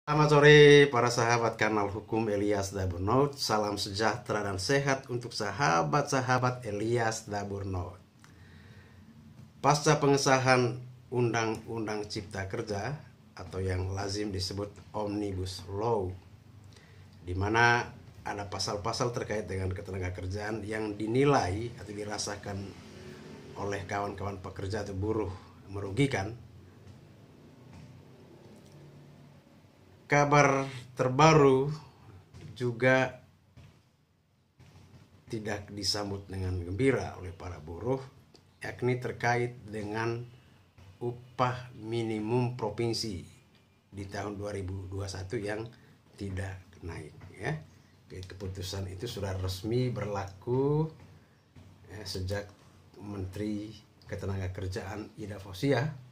Selamat sore para sahabat kanal Hukum Elias Daburnaut. Salam sejahtera dan sehat untuk sahabat-sahabat Elias Daburnaut. Pasca pengesahan Undang-Undang Cipta Kerja atau yang lazim disebut Omnibus Law, di mana ada pasal-pasal terkait dengan ketenagakerjaan yang dinilai atau dirasakan oleh kawan-kawan pekerja atau buruh merugikan. Kabar terbaru juga tidak disambut dengan gembira oleh para buruh, yakni terkait dengan upah minimum provinsi di tahun 2021 yang tidak naik. Ya. Keputusan itu sudah resmi berlaku sejak Menteri Ketenagakerjaan Ida Fauzia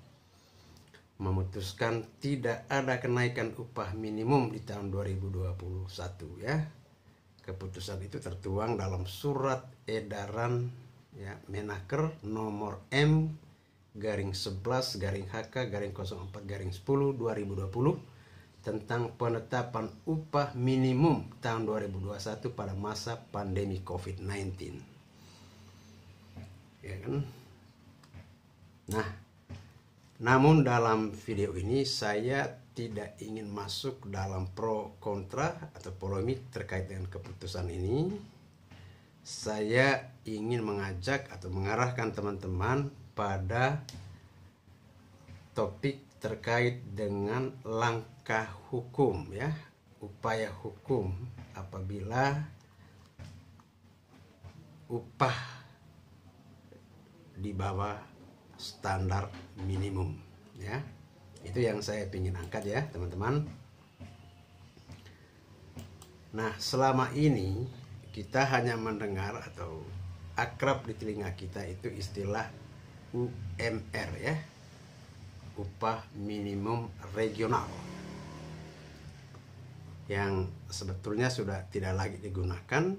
memutuskan tidak ada kenaikan upah minimum di tahun 2021 ya. Keputusan itu tertuang dalam surat edaran ya Menaker nomor M/11/HK/04/10 2020 tentang penetapan upah minimum tahun 2021 pada masa pandemi COVID-19. Ya kan? Nah, namun dalam video ini saya tidak ingin masuk dalam pro kontra atau polemik terkait dengan keputusan ini. Saya ingin mengajak atau mengarahkan teman-teman pada topik terkait dengan langkah hukum ya, upaya hukum apabila upah di bawah standar minimum ya. Itu yang saya ingin angkat ya teman-teman. Nah, selama ini kita hanya mendengar atau akrab di telinga kita itu istilah UMR ya, upah minimum regional, yang sebetulnya sudah tidak lagi digunakan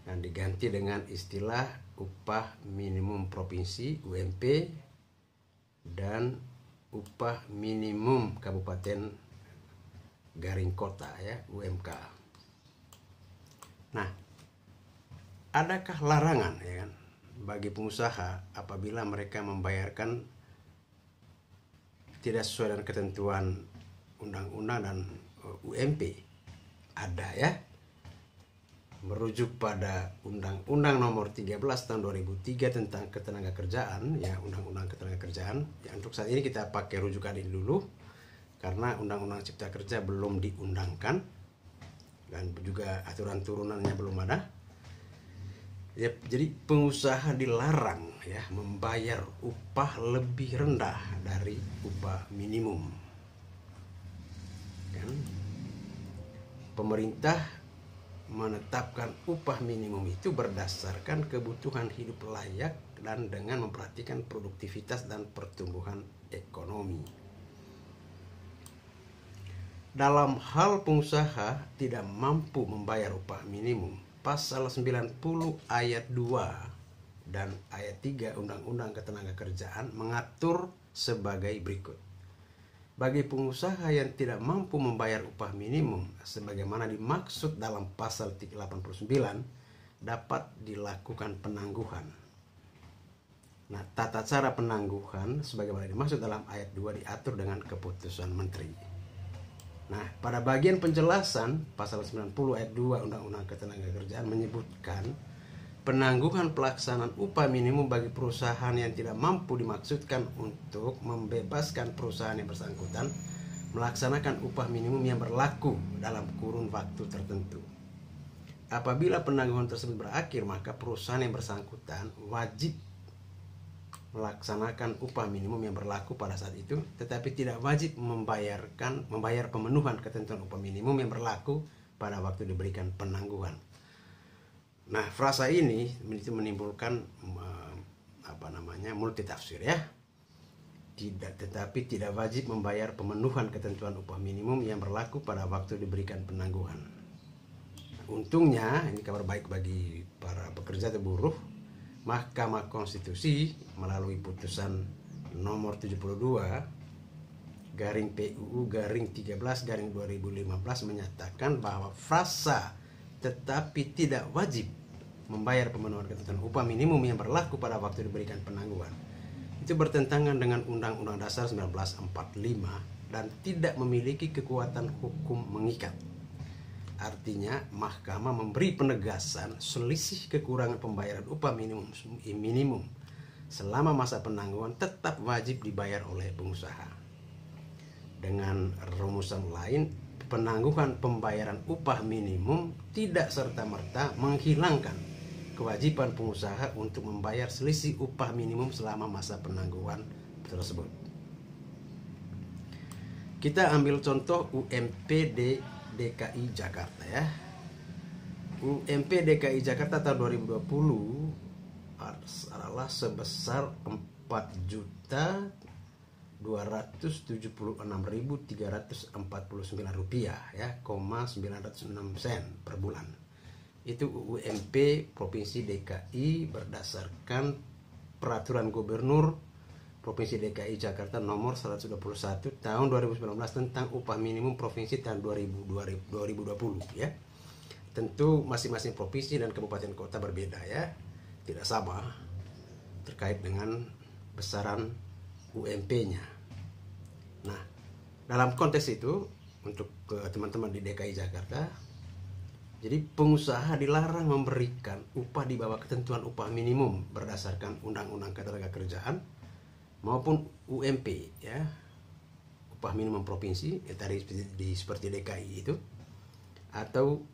dan diganti dengan istilah upah minimum provinsi UMP dan upah minimum kabupaten garing kota ya, UMK. Nah, adakah larangan ya kan bagi pengusaha apabila mereka membayarkan tidak sesuai dengan ketentuan undang-undang dan UMP? Ada ya. Merujuk pada Undang-Undang Nomor 13 Tahun 2003 tentang Ketenagakerjaan ya, Undang-Undang Ketenagakerjaan ya. Untuk saat ini kita pakai rujukan ini dulu karena Undang-Undang Cipta Kerja belum diundangkan dan juga aturan turunannya belum ada ya. Jadi pengusaha dilarang ya membayar upah lebih rendah dari upah minimum kan. Pemerintah menetapkan upah minimum itu berdasarkan kebutuhan hidup layak dan dengan memperhatikan produktivitas dan pertumbuhan ekonomi. Dalam hal pengusaha tidak mampu membayar upah minimum, pasal 90 ayat 2 dan ayat 3 Undang-Undang Ketenagakerjaan mengatur sebagai berikut. Bagi pengusaha yang tidak mampu membayar upah minimum sebagaimana dimaksud dalam pasal 89 dapat dilakukan penangguhan. Nah, tata cara penangguhan sebagaimana dimaksud dalam ayat 2 diatur dengan keputusan menteri. Nah, pada bagian penjelasan pasal 90 ayat 2 Undang-Undang Ketenagakerjaan menyebutkan penangguhan pelaksanaan upah minimum bagi perusahaan yang tidak mampu dimaksudkan untuk membebaskan perusahaan yang bersangkutan melaksanakan upah minimum yang berlaku dalam kurun waktu tertentu. Apabila penangguhan tersebut berakhir, maka perusahaan yang bersangkutan wajib melaksanakan upah minimum yang berlaku pada saat itu, tetapi tidak wajib membayar pemenuhan ketentuan upah minimum yang berlaku pada waktu diberikan penangguhan. Nah, frasa ini itu menimbulkan multitafsir ya. Tetapi tidak wajib membayar pemenuhan ketentuan upah minimum yang berlaku pada waktu diberikan penangguhan. Untungnya, ini kabar baik bagi para pekerja atau buruh, Mahkamah Konstitusi melalui putusan nomor 72 garing PUU garing 13 garing 2015 menyatakan bahwa frasa tetapi tidak wajib membayar pemenuhan ketentuan upah minimum yang berlaku pada waktu diberikan penangguhan itu bertentangan dengan Undang-Undang Dasar 1945 dan tidak memiliki kekuatan hukum mengikat. Artinya, mahkamah memberi penegasan selisih kekurangan pembayaran upah minimum selama masa penangguhan tetap wajib dibayar oleh pengusaha. Dengan rumusan lain, penangguhan pembayaran upah minimum tidak serta-merta menghilangkan kewajiban pengusaha untuk membayar selisih upah minimum selama masa penangguhan tersebut. Kita ambil contoh UMP DKI Jakarta ya. UMP DKI Jakarta tahun 2020 adalah sebesar 4.276.349 rupiah ya, 906 sen per bulan. Itu UMP Provinsi DKI berdasarkan Peraturan Gubernur Provinsi DKI Jakarta nomor 121 tahun 2019 tentang upah minimum provinsi tahun 2020 ya. Tentu masing-masing provinsi dan kabupaten kota berbeda ya, tidak sama terkait dengan besaran UMP-nya. Nah, dalam konteks itu untuk teman-teman di DKI Jakarta, jadi pengusaha dilarang memberikan upah di bawah ketentuan upah minimum berdasarkan Undang-Undang Ketenagakerjaan maupun UMP ya, upah minimum provinsi ya, tadi seperti DKI itu, atau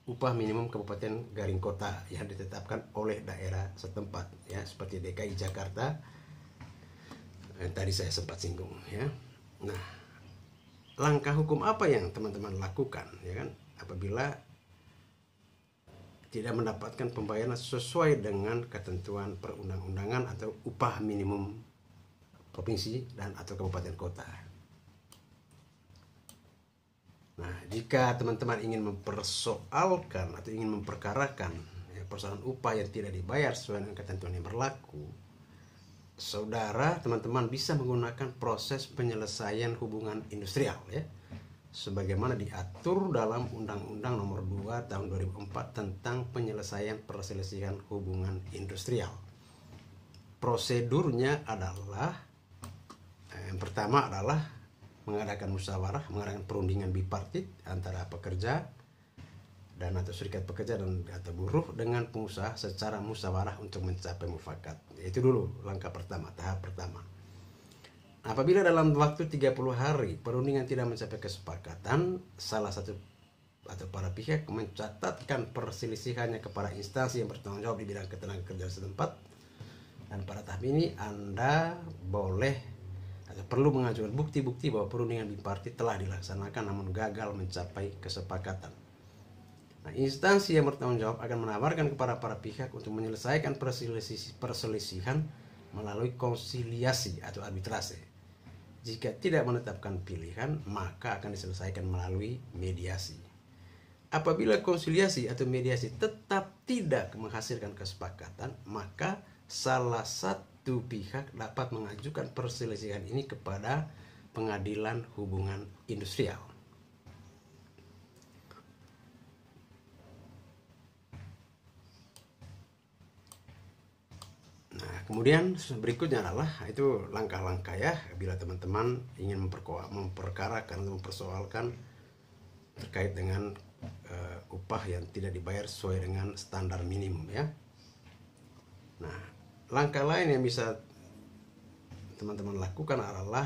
upah minimum kabupaten garing kota yang ditetapkan oleh daerah setempat ya, seperti DKI Jakarta yang tadi saya sempat singgung ya. Nah, langkah hukum apa yang teman-teman lakukan ya kan apabila tidak mendapatkan pembayaran sesuai dengan ketentuan perundang-undangan atau upah minimum provinsi dan atau kabupaten kota. Nah, jika teman-teman ingin mempersoalkan atau ingin memperkarakan ya, persoalan upah yang tidak dibayar sesuai dengan ketentuan yang berlaku, saudara teman-teman bisa menggunakan proses penyelesaian hubungan industrial ya, sebagaimana diatur dalam Undang-Undang Nomor 2 Tahun 2004 tentang penyelesaian perselisihan hubungan industrial. Prosedurnya adalah yang pertama adalah mengadakan musyawarah, mengadakan perundingan bipartit antara pekerja dan atau serikat pekerja dan atau buruh dengan pengusaha secara musyawarah untuk mencapai mufakat. Itu dulu langkah pertama, tahap pertama. Apabila dalam waktu 30 hari perundingan tidak mencapai kesepakatan, salah satu atau para pihak mencatatkan perselisihannya kepada instansi yang bertanggung jawab di bidang ketenagakerjaan setempat, dan pada tahap ini Anda boleh atau perlu mengajukan bukti-bukti bahwa perundingan bipartit telah dilaksanakan namun gagal mencapai kesepakatan. Nah, instansi yang bertanggung jawab akan menawarkan kepada para pihak untuk menyelesaikan perselisihan melalui konsiliasi atau arbitrase. Jika tidak menetapkan pilihan, maka akan diselesaikan melalui mediasi. Apabila konsiliasi atau mediasi tetap tidak menghasilkan kesepakatan, maka salah satu pihak dapat mengajukan perselisihan ini kepada Pengadilan Hubungan Industrial. Kemudian berikutnya adalah itu langkah-langkah ya bila teman-teman ingin memperkarakan atau mempersoalkan terkait dengan upah yang tidak dibayar sesuai dengan standar minimum ya. Nah, langkah lain yang bisa teman-teman lakukan adalah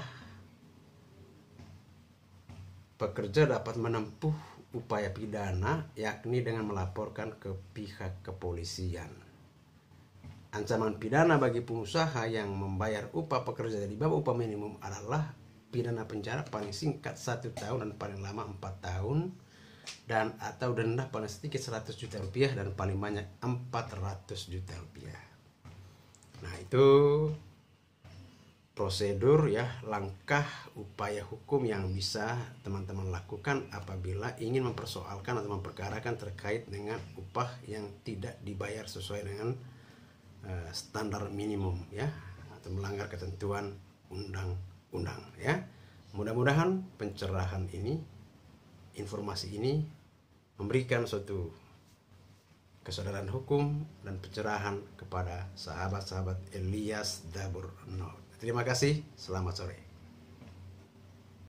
pekerja dapat menempuh upaya pidana yakni dengan melaporkan ke pihak kepolisian. Ancaman pidana bagi pengusaha yang membayar upah pekerja di bawah upah minimum adalah pidana penjara paling singkat 1 tahun dan paling lama 4 tahun dan atau denda paling sedikit 100 juta rupiah dan paling banyak 400 juta rupiah. Nah, itu prosedur ya, langkah upaya hukum yang bisa teman-teman lakukan apabila ingin mempersoalkan atau memperkarakan terkait dengan upah yang tidak dibayar sesuai dengan standar minimum ya, atau melanggar ketentuan undang-undang ya. Mudah-mudahan pencerahan ini, informasi ini memberikan suatu kesadaran hukum dan pencerahan kepada sahabat-sahabat Elias Dabur Noot. Terima kasih, selamat sore.